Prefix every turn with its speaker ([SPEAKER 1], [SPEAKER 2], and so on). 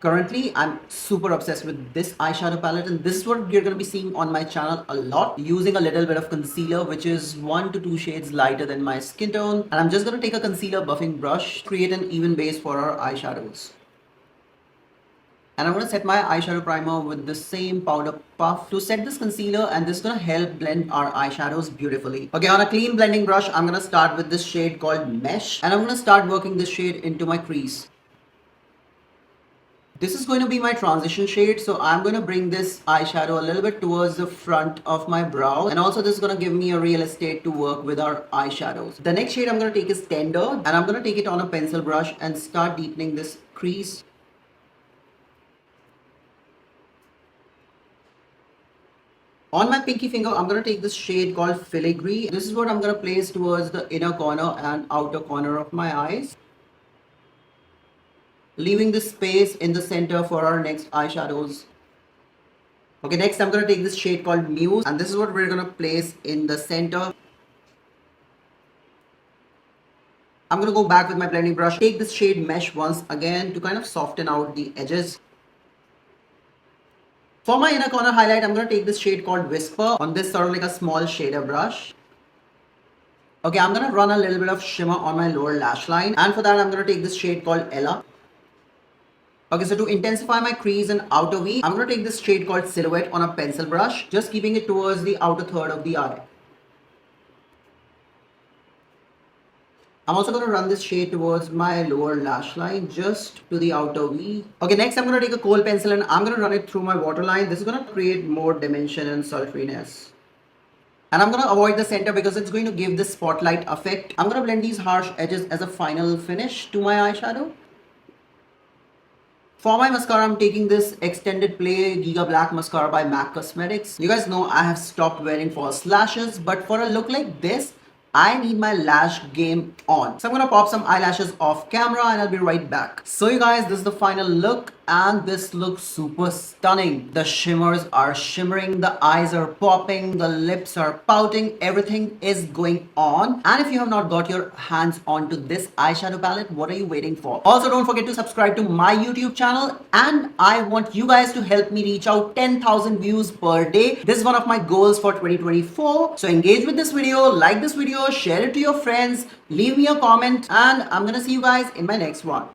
[SPEAKER 1] Currently, I'm super obsessed with this eyeshadow palette, and this is what you're going to be seeing on my channel a lot, using a little bit of concealer, which is 1 to 2 shades lighter than my skin tone. And I'm just going to take a concealer buffing brush, create an even base for our eyeshadows. And I'm going to set my eyeshadow primer with the same powder puff to set this concealer, and this is going to help blend our eyeshadows beautifully. Okay, on a clean blending brush, I'm going to start with this shade called Mesh, and I'm going to start working this shade into my crease. This is going to be my transition shade, so I'm going to bring this eyeshadow a little bit towards the front of my brow, and also this is going to give me a real estate to work with our eyeshadows. The next shade I'm going to take is Tender, and I'm going to take it on a pencil brush and start deepening this crease. On my pinky finger, I'm going to take this shade called Filigree. This is what I'm going to place towards the inner corner and outer corner of my eyes, leaving this space in the center for our next eyeshadows. Okay, next I'm going to take this shade called Muse, and this is what we're going to place in the center. I'm going to go back with my blending brush, take this shade Mesh once again to kind of soften out the edges. For my inner corner highlight, I'm going to take this shade called Whisper on this sort of like a small shader brush. Okay, I'm going to run a little bit of shimmer on my lower lash line, and for that I'm going to take this shade called Ella. Okay, so to intensify my crease and outer V, I'm going to take this shade called Silhouette on a pencil brush, just keeping it towards the outer third of the eye. I'm also going to run this shade towards my lower lash line, just to the outer V. Okay, next I'm going to take a kohl pencil and I'm going to run it through my waterline. This is going to create more dimension and sultriness. And I'm going to avoid the center because it's going to give this spotlight effect. I'm going to blend these harsh edges as a final finish to my eyeshadow. For my mascara, I'm taking this Extended Play Giga Black Mascara by MAC Cosmetics. You guys know I have stopped wearing false lashes, but for a look like this, I need my lash game on. So I'm gonna pop some eyelashes off camera and I'll be right back. So you guys, this is the final look and this looks super stunning. The shimmers are shimmering, the eyes are popping, the lips are pouting, everything is going on. And if you have not got your hands onto this eyeshadow palette, what are you waiting for? Also, don't forget to subscribe to my YouTube channel, and I want you guys to help me reach out 10,000 views per day. This is one of my goals for 2024. So engage with this video, like this video, share it to your friends, leave me a comment, and I'm gonna see you guys in my next one.